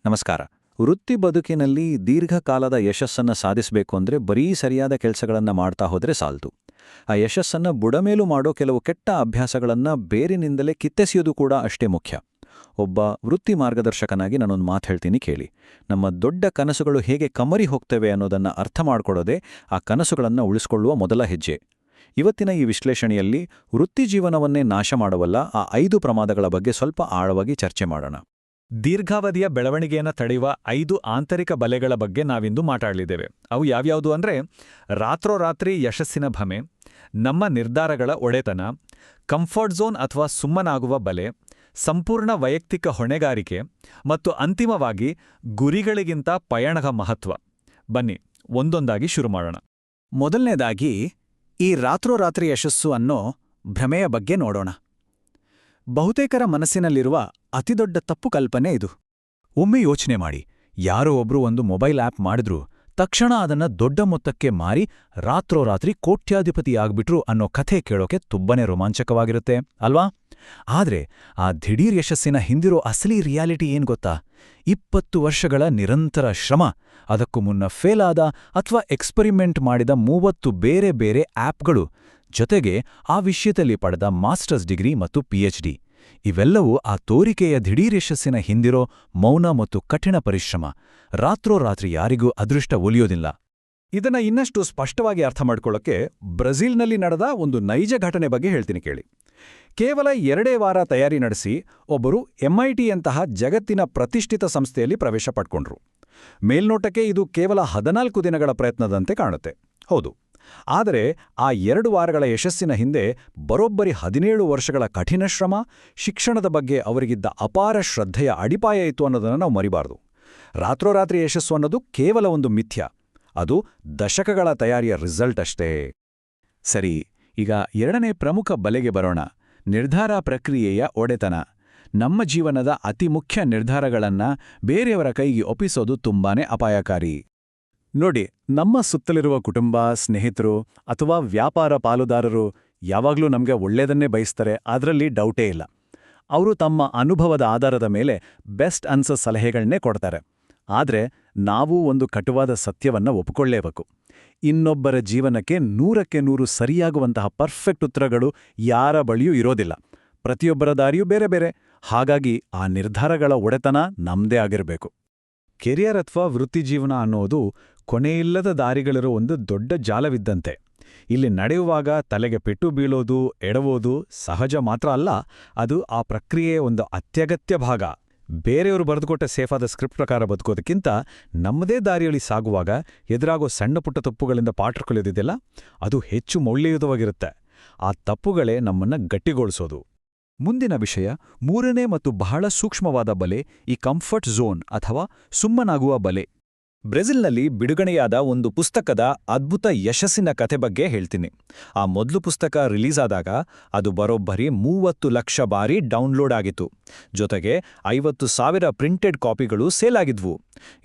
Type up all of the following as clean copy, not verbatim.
ನಮಸ್ಕಾರ. ವೃತ್ತಿ ಬದುಕಿನಲ್ಲಿ ದೀರ್ಘಕಾಲದ ಯಶಸ್ಸನ್ನು ಸಾಧಿಸಬೇಕು ಅಂದರೆ ಬರೀ ಸರಿಯಾದ ಕೆಲಸಗಳನ್ನು ಮಾಡ್ತಾ ಹೋದರೆ ಸಾಲ್ದು. ಆ ಯಶಸ್ಸನ್ನು ಬುಡಮೇಲು ಮಾಡೋ ಕೆಲವು ಕೆಟ್ಟ ಅಭ್ಯಾಸಗಳನ್ನು ಬೇರಿನಿಂದಲೇ ಕಿತ್ತೆಸೆಯೋದು ಕೂಡ ಅಷ್ಟೇ ಮುಖ್ಯ. ಒಬ್ಬ ವೃತ್ತಿ ಮಾರ್ಗದರ್ಶಕನಾಗಿ ನಾನೊಂದು ಮಾತು ಹೇಳ್ತೀನಿ ಕೇಳಿ. ನಮ್ಮ ದೊಡ್ಡ ಕನಸುಗಳು ಹೇಗೆ ಕಮರಿ ಹೋಗ್ತವೆ ಅನ್ನೋದನ್ನು ಅರ್ಥ ಮಾಡ್ಕೊಳ್ಳೋದೇ ಆ ಕನಸುಗಳನ್ನು ಉಳಿಸ್ಕೊಳ್ಳುವ ಮೊದಲ ಹೆಜ್ಜೆ. ಇವತ್ತಿನ ಈ ವಿಶ್ಲೇಷಣೆಯಲ್ಲಿ ವೃತ್ತಿ ಜೀವನವನ್ನೇ ನಾಶ ಮಾಡವಲ್ಲ ಆ 5 ಪ್ರಮಾದಗಳ ಬಗ್ಗೆ ಸ್ವಲ್ಪ ಆಳವಾಗಿ ಚರ್ಚೆ ಮಾಡೋಣ. ದೀರ್ಘಾವಧಿಯ ಬೆಳವಣಿಗೆಯನ್ನು ತಡೆಯುವ 5 ಆಂತರಿಕ ಬಲೆಗಳ ಬಗ್ಗೆ ನಾವಿಂದು ಮಾತಾಡಲಿದ್ದೇವೆ. ಅವು ಯಾವ್ಯಾವುದು ಅಂದರೆ ರಾತ್ರೋರಾತ್ರಿ ಯಶಸ್ಸಿನ ಭ್ರಮೆ, ನಮ್ಮ ನಿರ್ಧಾರಗಳ ಒಡೆತನ, ಕಂಫರ್ಟ್ ಝೋನ್ ಅಥವಾ ಸುಮ್ಮನಾಗುವ ಬಲೆ, ಸಂಪೂರ್ಣ ವೈಯಕ್ತಿಕ ಹೊಣೆಗಾರಿಕೆ ಮತ್ತು ಅಂತಿಮವಾಗಿ ಗುರಿಗಳಿಗಿಂತ ಪಯಣದ ಮಹತ್ವ. ಬನ್ನಿ ಒಂದೊಂದಾಗಿ ಶುರು ಮಾಡೋಣ. ಮೊದಲನೇದಾಗಿ ಈ ರಾತ್ರೋರಾತ್ರಿ ಯಶಸ್ಸು ಅನ್ನೋ ಭ್ರಮೆಯ ಬಗ್ಗೆ ನೋಡೋಣ. ಬಹುತೇಕರ ಮನಸ್ಸಿನಲ್ಲಿರುವ ಅತಿದೊಡ್ಡ ತಪ್ಪು ಕಲ್ಪನೆ ಇದು. ಒಮ್ಮೆ ಯೋಚನೆ ಮಾಡಿ, ಯಾರೋ ಒಬ್ರು ಒಂದು ಮೊಬೈಲ್ ಆಪ್ ಮಾಡಿದ್ರು, ತಕ್ಷಣ ಅದನ್ನ ದೊಡ್ಡ ಮೊತ್ತಕ್ಕೆ ಮಾರಿ ರಾತ್ರೋರಾತ್ರಿ ಕೋಟ್ಯಾಧಿಪತಿಯಾಗ್ಬಿಟ್ರು ಅನ್ನೋ ಕಥೆ ಕೇಳೋಕೆ ತುಂಬನೇ ರೋಮಾಂಚಕವಾಗಿರುತ್ತೆ ಅಲ್ವಾ? ಆದ್ರೆ ಆ ದಿಢೀರ್ ಯಶಸ್ಸಿನ ಹಿಂದಿರೋ ಅಸಲಿ ರಿಯಾಲಿಟಿ ಏನ್ ಗೊತ್ತಾ? 20 ವರ್ಷಗಳ ನಿರಂತರ ಶ್ರಮ, ಅದಕ್ಕೂ ಮುನ್ನ ಫೇಲ್ ಆದ ಅಥವಾ ಎಕ್ಸ್ಪರಿಮೆಂಟ್ ಮಾಡಿದ 30 ಬೇರೆ ಬೇರೆ ಆಪ್ಗಳು, ಜೊತೆಗೆ ಆ ವಿಷಯದಲ್ಲಿ ಪಡೆದ ಮಾಸ್ಟರ್ಸ್ ಡಿಗ್ರಿ ಮತ್ತು PhD. ಇವೆಲ್ಲವೂ ಆ ತೋರಿಕೆಯ ದಿಢೀರ್ ಯಶಸ್ಸಿನ ಹಿಂದಿರೋ ಮೌನ ಮತ್ತು ಕಠಿಣ ಪರಿಶ್ರಮ. ರಾತ್ರೋರಾತ್ರಿ ಯಾರಿಗೂ ಅದೃಷ್ಟ ಒಲಿಯೋದಿಲ್ಲ. ಇದನ್ನ ಇನ್ನಷ್ಟು ಸ್ಪಷ್ಟವಾಗಿ ಅರ್ಥ ಮಾಡ್ಕೊಳ್ಳೋಕ್ಕೆ ಬ್ರೆಜಿಲ್ನಲ್ಲಿ ನಡೆದ ಒಂದು ನೈಜ ಘಟನೆ ಬಗ್ಗೆ ಹೇಳ್ತೀನಿ ಕೇಳಿ. ಕೇವಲ 2 ವಾರ ತಯಾರಿ ನಡೆಸಿ ಒಬ್ಬರು MITಯಂತಹ ಜಗತ್ತಿನ ಪ್ರತಿಷ್ಠಿತ ಸಂಸ್ಥೆಯಲ್ಲಿ ಪ್ರವೇಶ ಪಡ್ಕೊಂಡ್ರು. ಮೇಲ್ನೋಟಕ್ಕೆ ಇದು ಕೇವಲ 14 ದಿನಗಳ ಪ್ರಯತ್ನದಂತೆ ಕಾಣುತ್ತೆ. ಹೌದು. ಆದರೆ ಆ 2 ವಾರಗಳ ಯಶಸ್ಸಿನ ಹಿಂದೆ ಬರೋಬ್ಬರಿ 17 ವರ್ಷಗಳ ಕಠಿಣ ಶ್ರಮ, ಶಿಕ್ಷಣದ ಬಗ್ಗೆ ಅವರಿಗಿದ್ದ ಅಪಾರ ಶ್ರದ್ಧೆಯ ಅಡಿಪಾಯ ಇತ್ತು ಅನ್ನೋದನ್ನು ನಾವು ಮರಿಬಾರ್ದು. ರಾತ್ರೋರಾತ್ರಿ ಯಶಸ್ಸು ಅನ್ನೋದು ಕೇವಲ ಒಂದು ಮಿಥ್ಯ. ಅದು ದಶಕಗಳ ತಯಾರಿಯ ರಿಸಲ್ಟ್ ಅಷ್ಟೇ. ಸರಿ, ಈಗ 2ನೇ ಪ್ರಮುಖ ಬಲೆಗೆ ಬರೋಣ. ನಿರ್ಧಾರ ಪ್ರಕ್ರಿಯೆಯ ಒಡೆತನ. ನಮ್ಮ ಜೀವನದ ಅತಿ ಮುಖ್ಯ ನಿರ್ಧಾರಗಳನ್ನ ಬೇರೆಯವರ ಕೈಗೆ ಒಪ್ಪಿಸೋದು ತುಂಬಾನೇ ಅಪಾಯಕಾರಿ. ನೋಡಿ, ನಮ್ಮ ಸುತ್ತಲಿರುವ ಕುಟುಂಬ, ಸ್ನೇಹಿತರು ಅಥವಾ ವ್ಯಾಪಾರ ಪಾಲುದಾರರು ಯಾವಾಗ್ಲೂ ನಮಗೆ ಒಳ್ಳೆಯದನ್ನೇ ಬಯಸ್ತಾರೆ, ಅದರಲ್ಲಿ ಡೌಟೇ ಇಲ್ಲ. ಅವರು ತಮ್ಮ ಅನುಭವದ ಆಧಾರದ ಮೇಲೆ ಬೆಸ್ಟ್ ಅನ್ಸೋ ಸಲಹೆಗಳನ್ನೇ ಕೊಡ್ತಾರೆ. ಆದರೆ ನಾವು ಒಂದು ಕಟುವಾದ ಸತ್ಯವನ್ನ ಒಪ್ಪಿಕೊಳ್ಳೇಬೇಕು. ಇನ್ನೊಬ್ಬರ ಜೀವನಕ್ಕೆ 100ಕ್ಕೆ 100 ಸರಿಯಾಗುವಂತಹ ಪರ್ಫೆಕ್ಟ್ ಉತ್ತರಗಳು ಯಾರ ಬಳಿಯೂ ಇರೋದಿಲ್ಲ. ಪ್ರತಿಯೊಬ್ಬರ ದಾರಿಯೂ ಬೇರೆ ಬೇರೆ. ಹಾಗಾಗಿ ಆ ನಿರ್ಧಾರಗಳ ಒಡೆತನ ನಮ್ದೇ ಆಗಿರಬೇಕು. ಕೆರಿಯರ್ ಅಥವಾ ವೃತ್ತಿಜೀವನ ಅನ್ನೋದು ಕೊನೆಯಿಲ್ಲದ ದಾರಿಗಳಿರೋ ಒಂದು ದೊಡ್ಡ ಜಾಲವಿದ್ದಂತೆ. ಇಲ್ಲಿ ನಡೆಯುವಾಗ ತಲೆಗೆ ಪೆಟ್ಟು ಬೀಳೋದು, ಎಡವೋದು ಸಹಜ ಮಾತ್ರ ಅಲ್ಲ, ಅದು ಆ ಪ್ರಕ್ರಿಯೆಯ ಒಂದು ಅತ್ಯಗತ್ಯ ಭಾಗ. ಬೇರೆಯವರು ಬರೆದುಕೊಟ್ಟ ಸೇಫಾದ ಸ್ಕ್ರಿಪ್ಟ್ ಪ್ರಕಾರ ಬದುಕೋದಕ್ಕಿಂತ ನಮ್ಮದೇ ದಾರಿಯಲ್ಲಿ ಸಾಗುವಾಗ ಎದುರಾಗೋ ಸಣ್ಣ ಪುಟ್ಟ ತಪ್ಪುಗಳಿಂದ ಪಾಠ ಕಲಿಯೋದಿದೆಯಲ್ಲ, ಅದು ಹೆಚ್ಚು ಮೌಲ್ಯಯುತವಾಗಿರುತ್ತೆ. ಆ ತಪ್ಪುಗಳೇ ನಮ್ಮನ್ನ ಗಟ್ಟಿಗೊಳಿಸೋದು. ಮುಂದಿನ ವಿಷಯ, 3ನೇ ಮತ್ತು ಬಹಳ ಸೂಕ್ಷ್ಮವಾದ ಬಲೆ, ಈ ಕಂಫರ್ಟ್ ಝೋನ್ ಅಥವಾ ಸುಮ್ಮನಾಗುವ ಬಲೆ. ಬ್ರೆಜಿಲ್ನಲ್ಲಿ ಬಿಡುಗಡೆಯಾದ ಒಂದು ಪುಸ್ತಕದ ಅದ್ಭುತ ಯಶಸ್ಸಿನ ಕಥೆ ಬಗ್ಗೆ ಹೇಳ್ತೀನಿ. ಆ ಮೊದಲು ಪುಸ್ತಕ ರಿಲೀಸ್ ಆದಾಗ ಅದು ಬರೋಬ್ಬರಿ 30 ಲಕ್ಷ ಬಾರಿ ಡೌನ್ಲೋಡ್ ಆಗಿತ್ತು. ಜೊತೆಗೆ 50,000 ಪ್ರಿಂಟೆಡ್ ಕಾಪಿಗಳು ಸೇಲ್ ಆಗಿದ್ವು.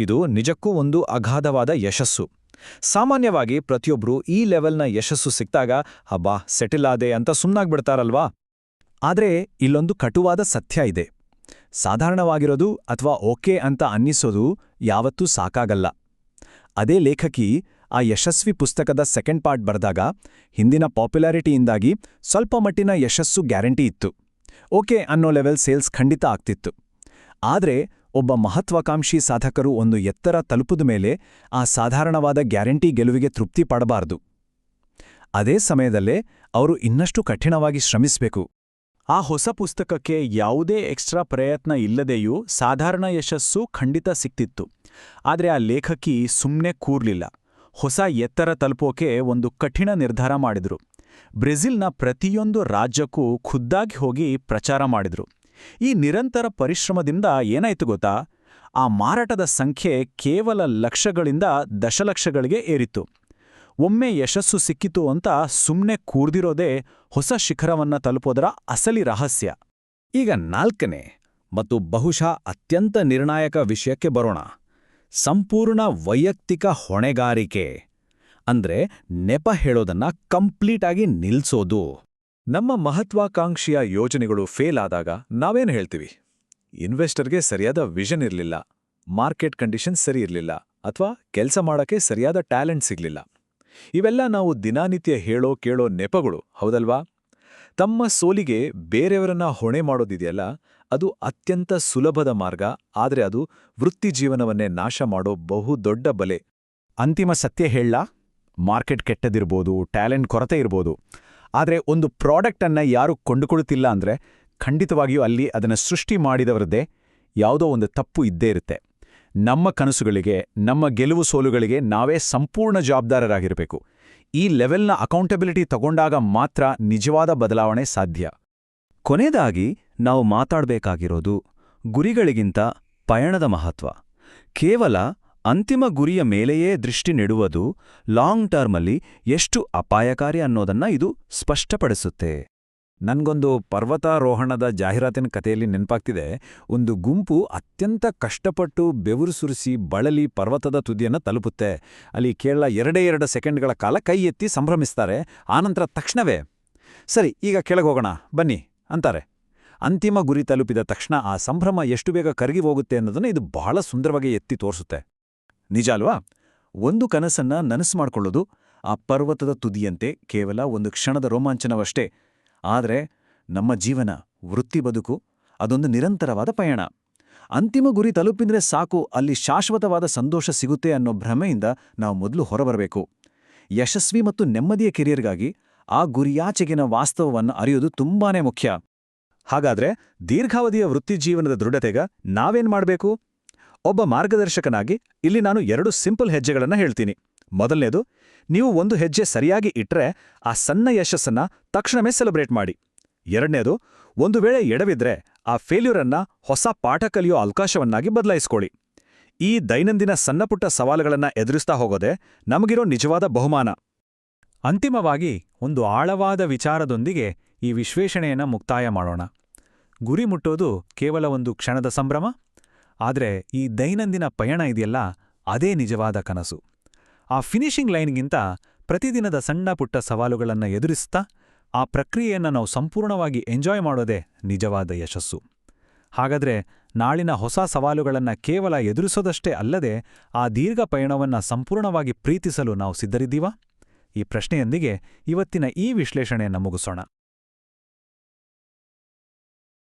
ಇದು ನಿಜಕ್ಕೂ ಒಂದು ಅಗಾಧವಾದ ಯಶಸ್ಸು. ಸಾಮಾನ್ಯವಾಗಿ ಪ್ರತಿಯೊಬ್ಬರೂ ಈ ಲೆವೆಲ್ನ ಯಶಸ್ಸು ಸಿಕ್ತಾಗ ಹಬ್ಬಾ ಸೆಟಲ್ ಆದೆ ಅಂತ ಸುಮ್ಮನಾಗ್ಬಿಡ್ತಾರಲ್ವಾ? ಆದ್ರೆ ಇಲ್ಲೊಂದು ಕಟುವಾದ ಸತ್ಯ ಇದೆ. ಸಾಧಾರಣವಾಗಿರೋದು ಅಥವಾ ಓಕೆ ಅಂತ ಅನ್ನಿಸೋದು ಯಾವತ್ತೂ ಸಾಕಾಗಲ್ಲ. ಅದೇ ಲೇಖಕಿ ಆ ಯಶಸ್ವಿ ಪುಸ್ತಕದ ಸೆಕೆಂಡ್ ಪಾರ್ಟ್ ಬರೆದಾಗ ಹಿಂದಿನ ಪಾಪ್ಯುಲಾರಿಟಿಯಿಂದಾಗಿ ಸ್ವಲ್ಪ ಮಟ್ಟಿನ ಯಶಸ್ಸು ಗ್ಯಾರಂಟಿ ಇತ್ತು. ಓಕೆ ಅನ್ನೋ ಲೆವೆಲ್ ಸೇಲ್ಸ್ ಖಂಡಿತ ಆಗ್ತಿತ್ತು. ಆದ್ರೆ ಒಬ್ಬ ಮಹತ್ವಾಕಾಂಕ್ಷಿ ಸಾಧಕರು ಒಂದು ಎತ್ತರ ತಲುಪಿದ ಮೇಲೆ ಆ ಸಾಧಾರಣವಾದ ಗ್ಯಾರಂಟಿ ಗೆಲುವಿಗೆ ತೃಪ್ತಿ ಪಡಬಾರ್ದು. ಅದೇ ಸಮಯದಲ್ಲೇ ಅವರು ಇನ್ನಷ್ಟು ಕಠಿಣವಾಗಿ ಶ್ರಮಿಸಬೇಕು. ಆ ಹೊಸ ಪುಸ್ತಕಕ್ಕೆ ಯಾವುದೇ ಎಕ್ಸ್ಟ್ರಾ ಪ್ರಯತ್ನ ಇಲ್ಲದೆಯೂ ಸಾಧಾರಣ ಯಶಸ್ಸು ಖಂಡಿತ ಸಿಕ್ತಿತ್ತು. ಆದರೆ ಆ ಲೇಖಕಿ ಸುಮ್ಮನೆ ಕೂರ್ಲಿಲ್ಲ. ಹೊಸ ಎತ್ತರ ತಲುಪೋಕೆ ಒಂದು ಕಠಿಣ ನಿರ್ಧಾರ ಮಾಡಿದ್ರು. ಬ್ರೆಜಿಲ್ನ ಪ್ರತಿಯೊಂದು ರಾಜ್ಯಕ್ಕೂ ಖುದ್ದಾಗಿ ಹೋಗಿ ಪ್ರಚಾರ ಮಾಡಿದ್ರು. ಈ ನಿರಂತರ ಪರಿಶ್ರಮದಿಂದ ಏನಾಯ್ತು ಗೊತ್ತಾ? ಆ ಮಾರಾಟದ ಸಂಖ್ಯೆ ಕೇವಲ ಲಕ್ಷಗಳಿಂದ ದಶಲಕ್ಷಗಳಿಗೆ ಏರಿತ್ತು. ಒಮ್ಮೆ ಯಶಸ್ಸು ಸಿಕ್ಕಿತು ಅಂತ ಸುಮ್ಮನೆ ಕೂರ್ದಿರೋದೇ ಹೊಸ ಶಿಖರವನ್ನ ತಲುಪೋದರ ಅಸಲಿ ರಹಸ್ಯ. ಈಗ 4ನೇ ಮತ್ತು ಬಹುಶಃ ಅತ್ಯಂತ ನಿರ್ಣಾಯಕ ವಿಷಯಕ್ಕೆ ಬರೋಣ. ಸಂಪೂರ್ಣ ವೈಯಕ್ತಿಕ ಹೊಣೆಗಾರಿಕೆ. ಅಂದ್ರೆ ನೆಪ ಹೇಳೋದನ್ನ ಕಂಪ್ಲೀಟ್ ಆಗಿ ನಿಲ್ಸೋದು. ನಮ್ಮ ಮಹತ್ವಾಕಾಂಕ್ಷಿಯ ಯೋಜನೆಗಳು ಫೇಲ್ ಆದಾಗ ನಾವೇನು ಹೇಳ್ತೀವಿ? ಇನ್ವೆಸ್ಟರ್ಗೆ ಸರಿಯಾದ ವಿಷನ್ ಇರಲಿಲ್ಲ, ಮಾರ್ಕೆಟ್ ಕಂಡೀಷನ್ ಸರಿ ಇರಲಿಲ್ಲ ಅಥವಾ ಕೆಲಸ ಮಾಡೋಕ್ಕೆ ಸರಿಯಾದ ಟ್ಯಾಲೆಂಟ್ ಸಿಗಲಿಲ್ಲ. ಇವೆಲ್ಲ ನಾವು ದಿನನಿತ್ಯ ಕೇಳೋ ನೆಪಗಳು, ಹೌದಲ್ವಾ? ತಮ್ಮ ಸೋಲಿಗೆ ಬೇರೆಯವರನ್ನ ಹೊಣೆ ಮಾಡೋದಿದೆಯಲ್ಲ, ಅದು ಅತ್ಯಂತ ಸುಲಭದ ಮಾರ್ಗ, ಆದರೆ ಅದು ವೃತ್ತಿಜೀವನವನ್ನೇ ನಾಶ ಮಾಡೋ ಬಹುದೊಡ್ಡ ಬಲೆ. ಅಂತಿಮ ಸತ್ಯ ಹೇಳ, ಮಾರ್ಕೆಟ್ ಕೆಟ್ಟದಿರ್ಬೋದು, ಟ್ಯಾಲೆಂಟ್ ಕೊರತೆ ಇರ್ಬೋದು, ಆದರೆ ಒಂದು ಪ್ರಾಡಕ್ಟನ್ನು ಯಾರು ಕೊಂಡುಕೊಳ್ಳುತ್ತಿಲ್ಲ ಅಂದರೆ ಖಂಡಿತವಾಗಿಯೂ ಅಲ್ಲಿ ಅದನ್ನು ಸೃಷ್ಟಿ ಮಾಡಿದವರದ್ದೇ ಯಾವುದೋ ಒಂದು ತಪ್ಪು ಇದ್ದೇ ಇರುತ್ತೆ. ನಮ್ಮ ಕನಸುಗಳಿಗೆ, ನಮ್ಮ ಗೆಲುವು ಸೋಲುಗಳಿಗೆ ನಾವೇ ಸಂಪೂರ್ಣ ಜವಾಬ್ದಾರರಾಗಿರಬೇಕು. ಈ ಲೆವೆಲ್ನ ಅಕೌಂಟಬಿಲಿಟಿ ತಗೊಂಡಾಗ ಮಾತ್ರ ನಿಜವಾದ ಬದಲಾವಣೆ ಸಾಧ್ಯ. ಕೊನೆಯದಾಗಿ ನಾವು ಮಾತಾಡಬೇಕಾಗಿರೋದು ಗುರಿಗಳಿಗಿಂತ ಪಯಣದ ಮಹತ್ವ. ಕೇವಲ ಅಂತಿಮ ಗುರಿಯ ಮೇಲೆಯೇ ದೃಷ್ಟಿ ನೆಡುವುದು ಲಾಂಗ್ ಟರ್ಮಲ್ಲಿ ಎಷ್ಟು ಅಪಾಯಕಾರಿ ಅನ್ನೋದನ್ನ ಇದು ಸ್ಪಷ್ಟಪಡಿಸುತ್ತೆ. ನನ್ಗೊಂದು ಪರ್ವತಾರೋಹಣದ ಜಾಹೀರಾತಿನ ಕಥೆಯಲ್ಲಿ ನೆನಪಾಗ್ತಿದೆ. ಒಂದು ಗುಂಪು ಅತ್ಯಂತ ಕಷ್ಟಪಟ್ಟು ಬೆವರು ಸುರಿಸಿ ಬಳಲಿ ಪರ್ವತದ ತುದಿಯನ್ನು ತಲುಪುತ್ತೆ. ಅಲ್ಲಿ ಕೇವಲ 2 ಸೆಕೆಂಡ್ಗಳ ಕಾಲ ಕೈ ಎತ್ತಿ ಸಂಭ್ರಮಿಸ್ತಾರೆ. ಆನಂತರ ತಕ್ಷಣವೇ ಸರಿ, ಈಗ ಕೆಳಗೋಗೋಣ ಬನ್ನಿ ಅಂತಾರೆ. ಅಂತಿಮ ಗುರಿ ತಲುಪಿದ ತಕ್ಷಣ ಆ ಸಂಭ್ರಮ ಎಷ್ಟು ಬೇಗ ಕರಗಿ ಹೋಗುತ್ತೆ ಅನ್ನೋದನ್ನು ಇದು ಬಹಳ ಸುಂದರವಾಗಿ ಎತ್ತಿ ತೋರಿಸುತ್ತೆ. ನಿಜ ಅಲ್ವಾ? ಒಂದು ಕನಸನ್ನ ನನಸು ಮಾಡ್ಕೊಳ್ಳೋದು ಆ ಪರ್ವತದ ತುದಿಯಂತೆ ಕೇವಲ ಒಂದು ಕ್ಷಣದ ರೋಮಾಂಚನವಷ್ಟೇ. ಆದರೆ ನಮ್ಮ ಜೀವನ, ವೃತ್ತಿ ಬದುಕು ಅದೊಂದು ನಿರಂತರವಾದ ಪಯಣ. ಅಂತಿಮ ಗುರಿ ತಲುಪಿದ್ರೆ ಸಾಕು, ಅಲ್ಲಿ ಶಾಶ್ವತವಾದ ಸಂತೋಷ ಸಿಗುತ್ತೆ ಅನ್ನೋ ಭ್ರಮೆಯಿಂದ ನಾವು ಮೊದಲು ಹೊರಬರಬೇಕು. ಯಶಸ್ವಿ ಮತ್ತು ನೆಮ್ಮದಿಯ ಕೆರಿಯರ್ಗಾಗಿ ಆ ಗುರಿಯಾಚೆಗಿನ ವಾಸ್ತವವನ್ನು ಅರಿಯೋದು ತುಂಬಾನೇ ಮುಖ್ಯ. ಹಾಗಾದ್ರೆ ದೀರ್ಘಾವಧಿಯ ವೃತ್ತಿಜೀವನದ ದೃಢತೆಗ ನಾವೇನ್ ಮಾಡಬೇಕು? ಒಬ್ಬ ಮಾರ್ಗದರ್ಶಕನಾಗಿ ಇಲ್ಲಿ ನಾನು 2 ಸಿಂಪಲ್ ಹೆಜ್ಜೆಗಳನ್ನು ಹೇಳ್ತೀನಿ. ಮೊದಲನೇದು, ನೀವು ಒಂದು ಹೆಜ್ಜೆ ಸರಿಯಾಗಿ ಇಟ್ರೆ ಆ ಸಣ್ಣ ಯಶಸ್ಸನ್ನ ತಕ್ಷಣವೇ ಸೆಲೆಬ್ರೇಟ್ ಮಾಡಿ. ಎರಡನೇದು, ಒಂದು ವೇಳೆ ಎಡವಿದ್ರೆ ಆ ಫೇಲ್ಯೂರನ್ನ ಹೊಸ ಪಾಠ ಕಲಿಯೋ ಅವಕಾಶವನ್ನಾಗಿ ಬದಲಾಯಿಸ್ಕೊಳ್ಳಿ. ಈ ದೈನಂದಿನ ಸಣ್ಣಪುಟ್ಟ ಸವಾಲುಗಳನ್ನ ಎದುರಿಸ್ತಾ ಹೋಗೋದೇ ನಮಗಿರೋ ನಿಜವಾದ ಬಹುಮಾನ. ಅಂತಿಮವಾಗಿ ಒಂದು ಆಳವಾದ ವಿಚಾರದೊಂದಿಗೆ ಈ ವಿಶ್ಲೇಷಣೆಯನ್ನು ಮುಕ್ತಾಯ ಮಾಡೋಣ. ಗುರಿ ಮುಟ್ಟೋದು ಕೇವಲ ಒಂದು ಕ್ಷಣದ ಸಂಭ್ರಮ, ಆದರೆ ಈ ದೈನಂದಿನ ಪಯಣ ಇದೆಯಲ್ಲ, ಅದೇ ನಿಜವಾದ ಕನಸು. ಆ ಫಿನಿಷಿಂಗ್ ಲೈನ್ಗಿಂತ ಪ್ರತಿದಿನದ ಸಣ್ಣ ಪುಟ್ಟ ಸವಾಲುಗಳನ್ನು ಎದುರಿಸ್ತಾ ಆ ಪ್ರಕ್ರಿಯೆಯನ್ನು ನಾವು ಸಂಪೂರ್ಣವಾಗಿ ಎಂಜಾಯ್ ಮಾಡೋದೇ ನಿಜವಾದ ಯಶಸ್ಸು. ಹಾಗಾದ್ರೆ ನಾಳಿನ ಹೊಸ ಸವಾಲುಗಳನ್ನು ಕೇವಲ ಎದುರಿಸೋದಷ್ಟೇ ಅಲ್ಲದೆ ಆ ದೀರ್ಘ ಪಯಣವನ್ನು ಸಂಪೂರ್ಣವಾಗಿ ಪ್ರೀತಿಸಲು ನಾವು ಸಿದ್ಧರಿದ್ದೀವಾ? ಈ ಪ್ರಶ್ನೆಯೊಂದಿಗೆ ಇವತ್ತಿನ ಈ ವಿಶ್ಲೇಷಣೆಯನ್ನು ಮುಗಿಸೋಣ.